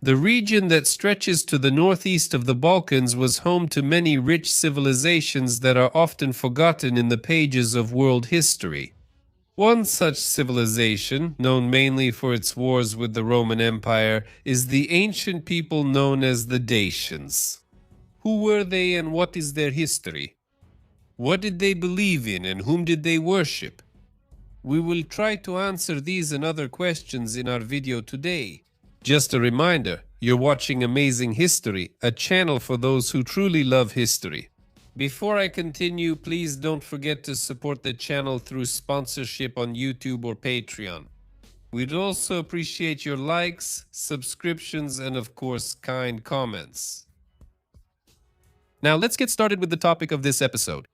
The region that stretches to the northeast of the Balkans was home to many rich civilizations that are often forgotten in the pages of world history. One such civilization, known mainly for its wars with the Roman Empire, is the ancient people known as the Dacians. Who were they and what is their history? What did they believe in and whom did they worship? We will try to answer these and other questions in our video today. Just a reminder, you're watching Amazing History, a channel for those who truly love history. Before I continue, please don't forget to support the channel through sponsorship on YouTube or Patreon. We'd also appreciate your likes, subscriptions, and of course, kind comments. Now let's get started with the topic of this episode.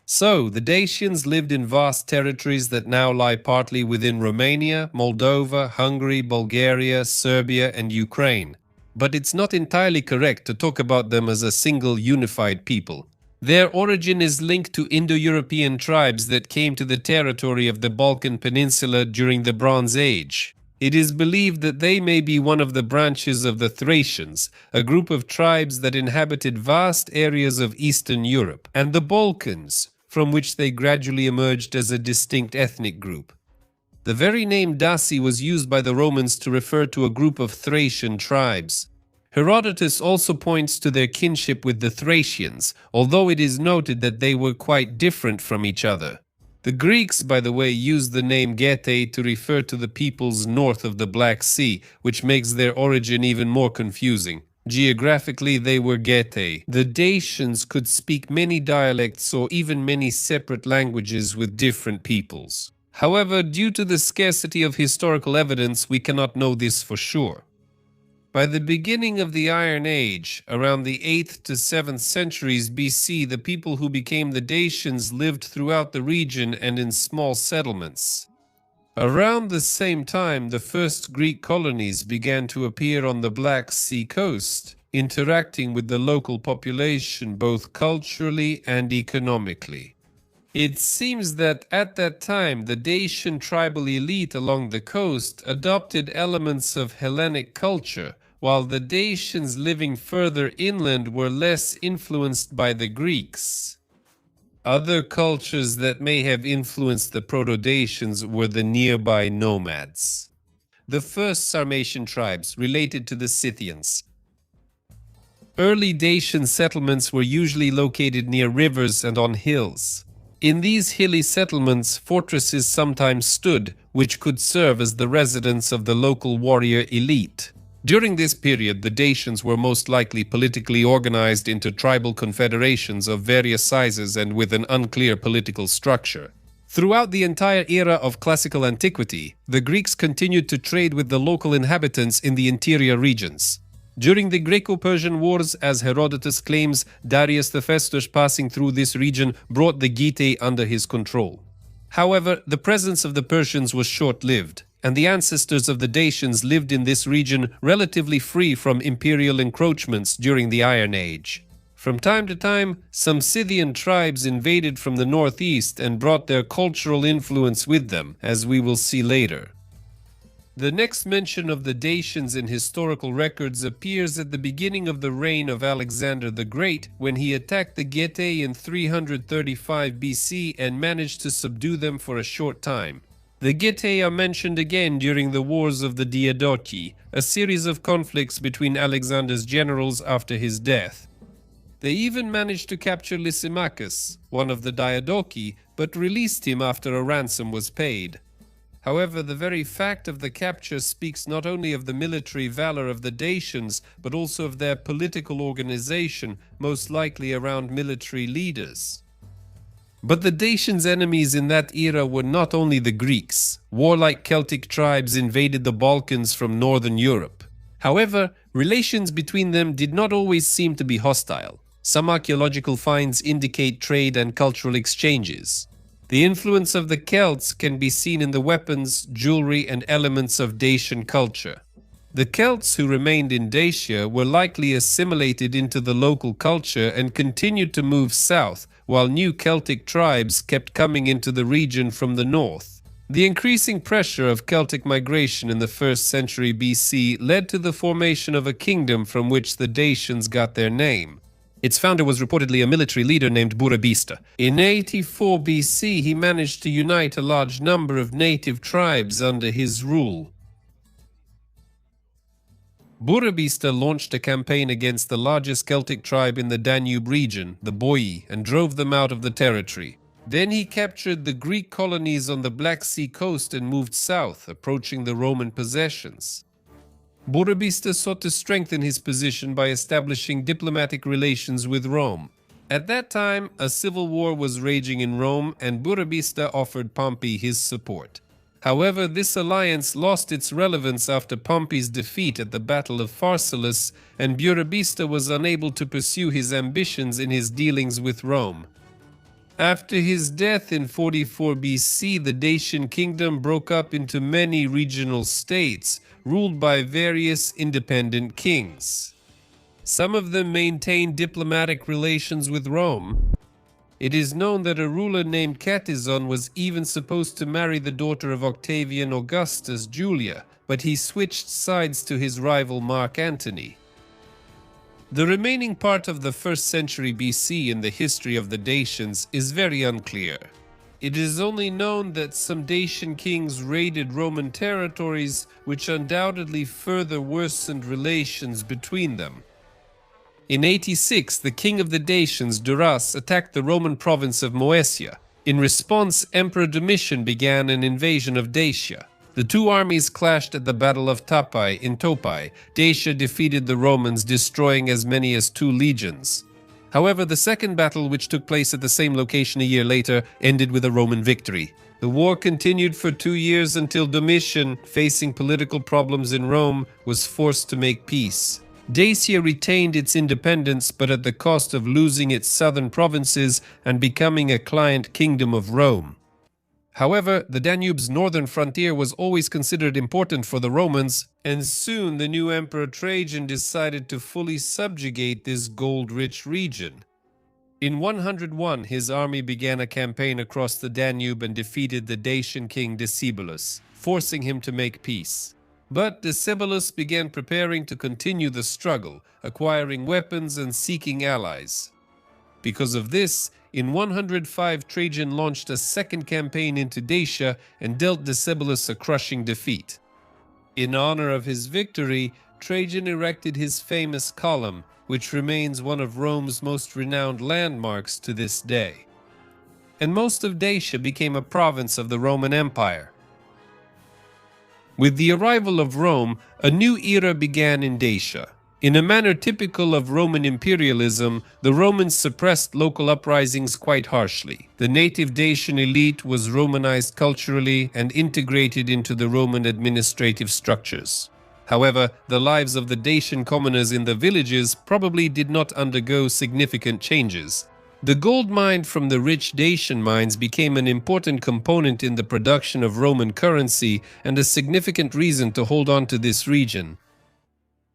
So, the Dacians lived in vast territories that now lie partly within Romania, Moldova, Hungary, Bulgaria, Serbia, and Ukraine. But it's not entirely correct to talk about them as a single unified people. Their origin is linked to Indo-European tribes that came to the territory of the Balkan Peninsula during the Bronze Age. It is believed that they may be one of the branches of the Thracians, a group of tribes that inhabited vast areas of Eastern Europe, and the Balkans, from which they gradually emerged as a distinct ethnic group. The very name Daci was used by the Romans to refer to a group of Thracian tribes. Herodotus also points to their kinship with the Thracians, although it is noted that they were quite different from each other. The Greeks, by the way, used the name Getae to refer to the peoples north of the Black Sea, which makes their origin even more confusing. Geographically, they were Getae. The Dacians could speak many dialects or even many separate languages with different peoples. However, due to the scarcity of historical evidence, we cannot know this for sure. By the beginning of the Iron Age, around the 8th to 7th centuries BC, the people who became the Dacians lived throughout the region and in small settlements. Around the same time, the first Greek colonies began to appear on the Black Sea coast, interacting with the local population both culturally and economically. It seems that at that time, the Dacian tribal elite along the coast adopted elements of Hellenic culture, while the Dacians living further inland were less influenced by the Greeks. Other cultures that may have influenced the Proto-Dacians were the nearby nomads. The first Sarmatian tribes related to the Scythians. Early Dacian settlements were usually located near rivers and on hills. In these hilly settlements, fortresses sometimes stood, which could serve as the residence of the local warrior elite. During this period, the Dacians were most likely politically organized into tribal confederations of various sizes and with an unclear political structure. Throughout the entire era of classical antiquity, the Greeks continued to trade with the local inhabitants in the interior regions. During the Greco-Persian Wars, as Herodotus claims, Darius the Festus passing through this region brought the Getae under his control. However, the presence of the Persians was short-lived, and the ancestors of the Dacians lived in this region relatively free from imperial encroachments during the Iron Age. From time to time, some Scythian tribes invaded from the northeast and brought their cultural influence with them, as we will see later. The next mention of the Dacians in historical records appears at the beginning of the reign of Alexander the Great, when he attacked the Getae in 335 BC and managed to subdue them for a short time. The Getae are mentioned again during the Wars of the Diadochi, a series of conflicts between Alexander's generals after his death. They even managed to capture Lysimachus, one of the Diadochi, but released him after a ransom was paid. However, the very fact of the capture speaks not only of the military valor of the Dacians, but also of their political organization, most likely around military leaders. But the Dacians' enemies in that era were not only the Greeks. Warlike Celtic tribes invaded the Balkans from northern Europe. However, relations between them did not always seem to be hostile. Some archaeological finds indicate trade and cultural exchanges. The influence of the Celts can be seen in the weapons, jewelry, and elements of Dacian culture. The Celts who remained in Dacia were likely assimilated into the local culture and continued to move south, while new Celtic tribes kept coming into the region from the north. The increasing pressure of Celtic migration in the 1st century BC led to the formation of a kingdom from which the Dacians got their name. Its founder was reportedly a military leader named Burebista. In 84 BC, he managed to unite a large number of native tribes under his rule. Burebista launched a campaign against the largest Celtic tribe in the Danube region, the Boii, and drove them out of the territory. Then he captured the Greek colonies on the Black Sea coast and moved south, approaching the Roman possessions. Burebista sought to strengthen his position by establishing diplomatic relations with Rome. At that time, a civil war was raging in Rome, and Burebista offered Pompey his support. However, this alliance lost its relevance after Pompey's defeat at the Battle of Pharsalus, and Burebista was unable to pursue his ambitions in his dealings with Rome. After his death in 44 BC, the Dacian kingdom broke up into many regional states, ruled by various independent kings. Some of them maintained diplomatic relations with Rome. It is known that a ruler named Catizon was even supposed to marry the daughter of Octavian Augustus, Julia, but he switched sides to his rival Mark Antony. The remaining part of the 1st century BC in the history of the Dacians is very unclear. It is only known that some Dacian kings raided Roman territories, which undoubtedly further worsened relations between them. In 86, the king of the Dacians, Duras, attacked the Roman province of Moesia. In response, Emperor Domitian began an invasion of Dacia. The two armies clashed at the Battle of Tapai in Topai. Dacia defeated the Romans, destroying as many as 2 legions. However, the second battle, which took place at the same location a year later, ended with a Roman victory. The war continued for 2 years until Domitian, facing political problems in Rome, was forced to make peace. Dacia retained its independence, but at the cost of losing its southern provinces and becoming a client kingdom of Rome. However, the Danube's northern frontier was always considered important for the Romans, and soon the new Emperor Trajan decided to fully subjugate this gold-rich region. In 101, his army began a campaign across the Danube and defeated the Dacian king Decebalus, forcing him to make peace. But Decebalus began preparing to continue the struggle, acquiring weapons and seeking allies. Because of this, in 105, Trajan launched a second campaign into Dacia and dealt Decebalus a crushing defeat. In honor of his victory, Trajan erected his famous column, which remains one of Rome's most renowned landmarks to this day. And most of Dacia became a province of the Roman Empire. With the arrival of Rome, a new era began in Dacia. In a manner typical of Roman imperialism, the Romans suppressed local uprisings quite harshly. The native Dacian elite was Romanized culturally and integrated into the Roman administrative structures. However, the lives of the Dacian commoners in the villages probably did not undergo significant changes. The gold mined from the rich Dacian mines became an important component in the production of Roman currency and a significant reason to hold on to this region.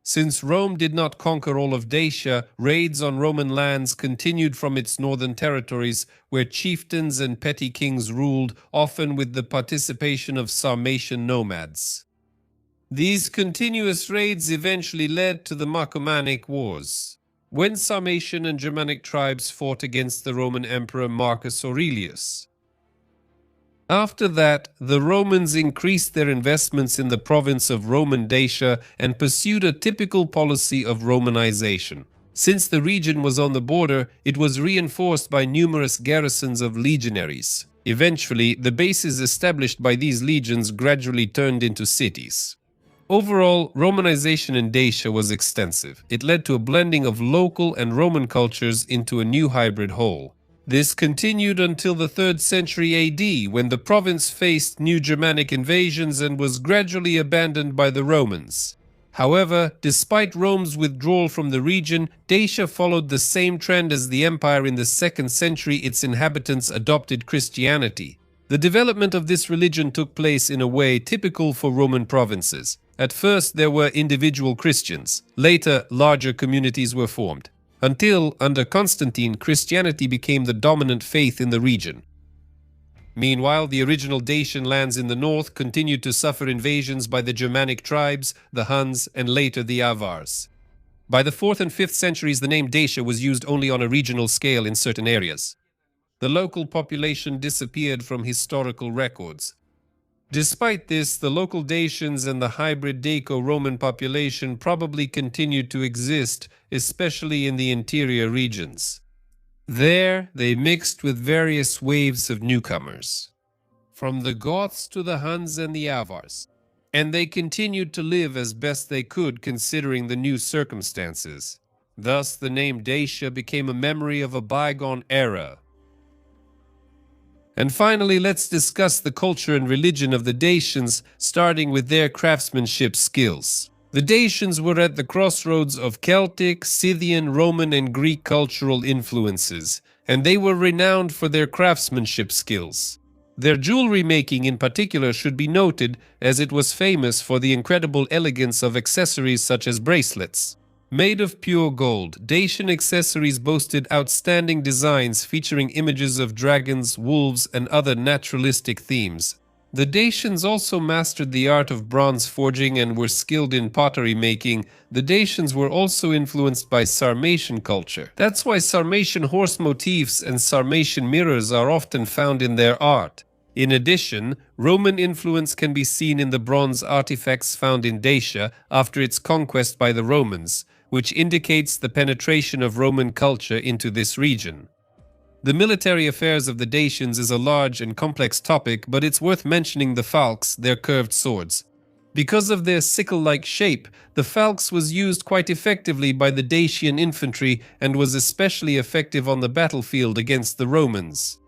Since Rome did not conquer all of Dacia, raids on Roman lands continued from its northern territories, where chieftains and petty kings ruled, often with the participation of Sarmatian nomads. These continuous raids eventually led to the Marcomannic Wars, when Sarmatian and Germanic tribes fought against the Roman Emperor Marcus Aurelius. After that, the Romans increased their investments in the province of Roman Dacia and pursued a typical policy of Romanization. Since the region was on the border, it was reinforced by numerous garrisons of legionaries. Eventually, the bases established by these legions gradually turned into cities. Overall, Romanization in Dacia was extensive. It led to a blending of local and Roman cultures into a new hybrid whole. This continued until the 3rd century AD, when the province faced new Germanic invasions and was gradually abandoned by the Romans. However, despite Rome's withdrawal from the region, Dacia followed the same trend as the empire. In the 2nd century, its inhabitants adopted Christianity. The development of this religion took place in a way typical for Roman provinces. At first, there were individual Christians. Later, larger communities were formed. until, under Constantine, Christianity became the dominant faith in the region. Meanwhile, the original Dacian lands in the north continued to suffer invasions by the Germanic tribes, the Huns, and later the Avars. By the 4th and 5th centuries, the name Dacia was used only on a regional scale in certain areas. The local population disappeared from historical records. Despite this, the local Dacians and the hybrid Daco-Roman population probably continued to exist, especially in the interior regions. There, they mixed with various waves of newcomers, from the Goths to the Huns and the Avars, and they continued to live as best they could considering the new circumstances. Thus, the name Dacia became a memory of a bygone era. And finally, let's discuss the culture and religion of the Dacians, starting with their craftsmanship skills. The Dacians were at the crossroads of Celtic, Scythian, Roman, and Greek cultural influences, and they were renowned for their craftsmanship skills. Their jewelry making in particular should be noted, as it was famous for the incredible elegance of accessories such as bracelets. Made of pure gold, Dacian accessories boasted outstanding designs featuring images of dragons, wolves, and other naturalistic themes. The Dacians also mastered the art of bronze forging and were skilled in pottery making. The Dacians were also influenced by Sarmatian culture. That's why Sarmatian horse motifs and Sarmatian mirrors are often found in their art. In addition, Roman influence can be seen in the bronze artifacts found in Dacia after its conquest by the Romans, which indicates the penetration of Roman culture into this region. The military affairs of the Dacians is a large and complex topic, but it's worth mentioning the falx, their curved swords. Because of their sickle-like shape, the falx was used quite effectively by the Dacian infantry and was especially effective on the battlefield against the Romans.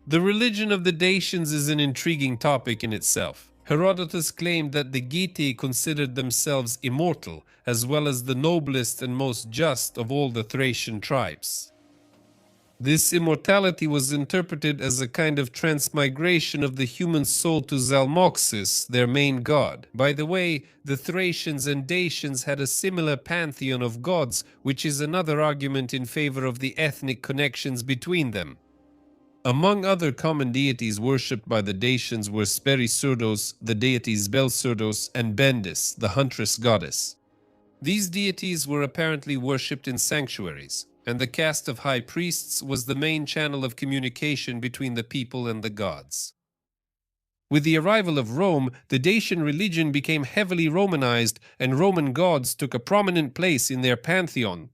The religion of the Dacians is an intriguing topic in itself. Herodotus claimed that the Getae considered themselves immortal, as well as the noblest and most just of all the Thracian tribes. This immortality was interpreted as a kind of transmigration of the human soul to Zalmoxis, their main god. By the way, the Thracians and Dacians had a similar pantheon of gods, which is another argument in favor of the ethnic connections between them. Among other common deities worshipped by the Dacians were Sperisurdos, the deities Belsurdos, and Bendis, the huntress goddess. These deities were apparently worshipped in sanctuaries, and the caste of high priests was the main channel of communication between the people and the gods. With the arrival of Rome, the Dacian religion became heavily Romanized, and Roman gods took a prominent place in their pantheon.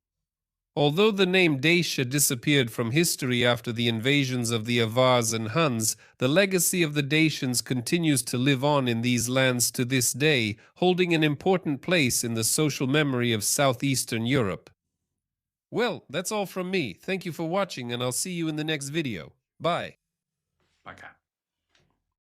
Although the name Dacia disappeared from history after the invasions of the Avars and Huns, the legacy of the Dacians continues to live on in these lands to this day, holding an important place in the social memory of southeastern Europe. Well, that's all from me. Thank you for watching, and I'll see you in the next video. Bye. Пока.